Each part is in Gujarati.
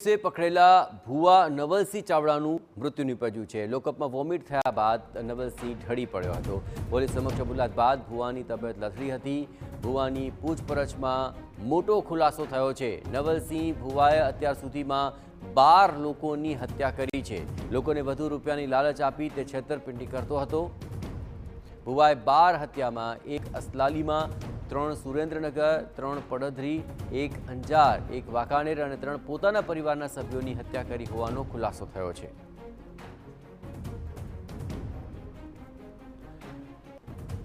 પોલીસે પકડેલા ભુવા નવલસિંહ ચાવડાનું મૃત્યુ નીપજ્યું છે। લોકઅપમાં વોમિટ થયા બાદ નવલસિંહ ઢળી પડ્યો હતો। પોલીસ સમક્ષ કબૂલાત બાદ ભુવાની તબિયત લથડી હતી। ભુવાની પૂછપરછમાં મોટો ખુલાસો થયો છે। નવલસિંહ ભુવાએ અત્યાર સુધીમાં 12 લોકોની હત્યા કરી છે। લોકોને વધુ રૂપિયાની લાલચ આપી તે છેતરપિંડી કરતો હતો। ભુવાએ 12 હત્યામાં 1 અસલાલીમાં, 3 સુરેન્દ્રનગર, 3 પડધરી, 1 અંજાર, 1 વાંકાનેર અને 3 પોતાના પરિવારના સભ્યોની હત્યા કરી હોવાનો ખુલાસો થયો છે।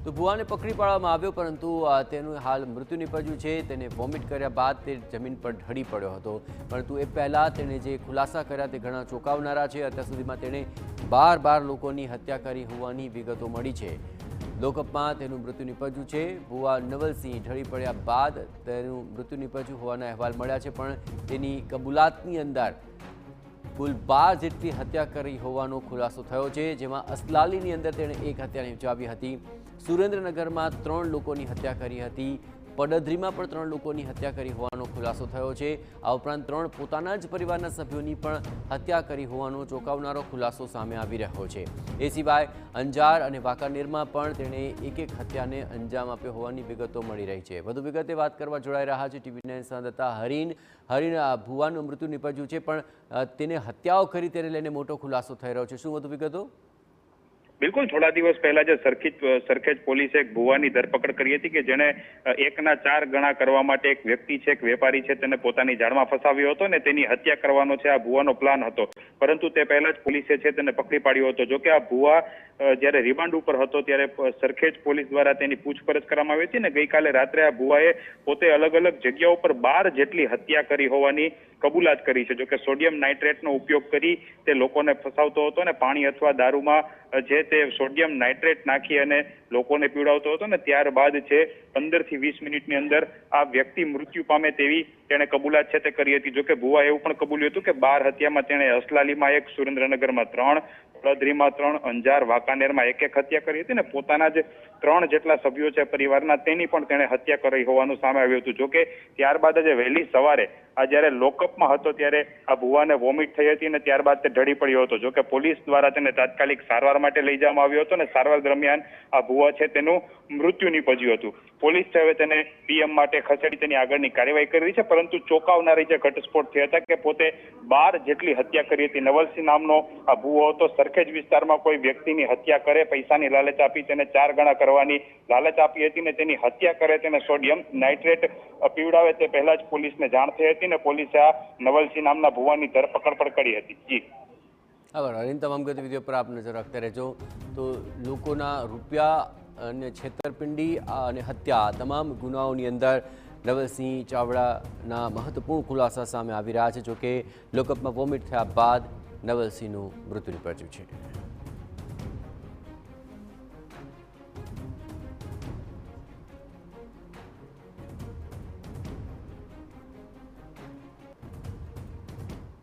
તો ભુવાને પકડી પાડવામાં આવ્યો, પરંતુ તેનું હાલ મૃત્યુ નીપજ્યું છે। તેને વોમિટ કર્યા બાદ તે જમીન પર ઢળી પડ્યો હતો, પરંતુ એ પહેલાં તેણે જે ખુલાસા કર્યા તે ઘણા ચોંકાવનારા છે। અત્યાર સુધીમાં તેણે 12 લોકોની હત્યા કરી હોવાની વિગતો મળી છે। લોકઅપમાં તેનું મૃત્યુ નીપજ્યું છે। ભુવા નવલસિંહ ઢળી પડ્યા બાદ તેનું મૃત્યુ નીપજ્યું હોવાના અહેવાલ મળ્યા છે, પણ તેની કબૂલાતની અંદર કુલ 12 જેટલી હત્યા કરી હોવાનો ખુલાસો થયો છે, જેમાં અસલાલીની અંદર તેણે 1 હત્યા નિપજાવી હતી, સુરેન્દ્રનગરમાં 3 લોકોની હત્યા કરી હતી, પડધરીમાં પણ 3 લોકોની હત્યા કરી હોવાનો ખુલાસો થયો છે। આ ઉપરાંત 3 પોતાના જ પરિવારના સભ્યોની પણ હત્યા કરી હોવાનો ચોંકાવનારો ખુલાસો સામે આવી રહ્યો છે। એ સિવાય અંજાર અને વાંકાનેરમાં પણ તેણે એક હત્યાને અંજામ આપ્યો હોવાની વિગતો મળી રહી છે। વધુ વિગતે વાત કરવા જોડાઈ રહ્યા છે TV9 સંવાદદાતા હરીન। ભુવાનું મૃત્યુ નીપજ્યું છે, પણ તેને હત્યાઓ કરી તેને લઈને મોટો ખુલાસો થઈ રહ્યો છે। શું વધુ વિગતો? બિલકુલ, થોડા દિવસ પહેલા જે સરખેજ પોલીસે એક ભુવાની ધરપકડ કરી હતી કે જેને 1ના 4 ગણા કરવા માટે એક વ્યક્તિ છે, એક વેપારી છે, તેને પોતાની જાળમાં ફસાવ્યો હતો ને તેની હત્યા કરવાનો છે આ ભુવાનો પ્લાન હતો। પરંતુ તે પહેલા જ પોલીસે છે તેને પકડી પાડ્યો હતો। જોકે આ ભુવા જ્યારે રિમાન્ડ ઉપર હતો ત્યારે સરખેજ પોલીસ દ્વારા તેની પૂછપરછ કરવામાં આવી હતી ને ગઈકાલે રાત્રે આ ભુવાએ પોતે અલગ અલગ જગ્યાઓ પર 12 જેટલી હત્યા કરી હોવાની કબૂલાત કરી છે। જોકે સોડિયમ નાઇટ્રેટનો ઉપયોગ કરી તે લોકોને ફસાવતો હતો ને પાણી અથવા દારૂમાં જે તે સોડિયમ નાઇટ્રેટ નાખી અને લોકોને પીવડાવતો હતો ને ત્યારબાદ છે 15 થી 20 મિનિટની અંદર આ વ્યક્તિ મૃત્યુ પામે તેવી તેણે કબૂલાત છે તે કરી હતી। જોકે ભુવા એવું પણ કબૂલ્યું હતું કે 12 હત્યામાં તેણે અસલાલીમાં 1, સુરેન્દ્રનગરમાં 3, પડધરીમાં 3, અંજાર, વાંકાનેરમાં 1 હત્યા કરી હતી ને પોતાના જ 3 જેટલા સભ્યો છે પરિવારના તેની પણ તેણે હત્યા કરી હોવાનું સામે આવ્યું હતું। જોકે ત્યારબાદ જ વહેલી સવારે આ જ્યારે લોકઅપમાં હતો ત્યારે આ ભુવાને વોમિટ થઈ હતી અને ત્યારબાદ તે ઢળી પડ્યો હતો। જોકે પોલીસ દ્વારા તેને તાત્કાલિક સારવાર માટે લઈ જવામાં આવ્યો હતો અને સારવાર દરમિયાન આ ભુવા છે તેનું મૃત્યુ નીપજ્યું હતું। પોલીસ હવે તેને પીએમ માટે ખસેડી તેની આગળની કાર્યવાહી કરી રહી છે, પરંતુ ચોંકાવનારી જે ઘટસ્ફોટ થયા હતા કે પોતે 12 જેટલી હત્યા કરી હતી। નવલસિંહ નામનો આ ભુવો હતો, સરખેજ વિસ્તારમાં કોઈ વ્યક્તિની હત્યા કરે, પૈસાની લાલચ આપી તેને 4 ગણા કરવાની લાલચ આપી હતી ને તેની હત્યા કરે, તેને સોડિયમ નાઇટ્રેટ પીવડાવે તે પહેલા જ પોલીસને જાણ થઈ હતી ને પોલીસે આ નવલસિંહ નામના ભુવાની ધરપકડ પણ કરી હતી। જી આભાર હરીન, તમામ ગતિવિધિઓ પર આપ નજર રાખતા રહેજો। તો લોકોના રૂપિયા અને છેતરપિંડી અને હત્યા તમામ ગુનાઓની અંદર નવલસિંહ ચાવડાના મહત્વપૂર્ણ ખુલાસા સામે આવી રહ્યા છે। જોકે લોકઅપમાં વોમિટ થયા બાદ નવલસિંહનું મૃત્યુ નીપજ્યું છે।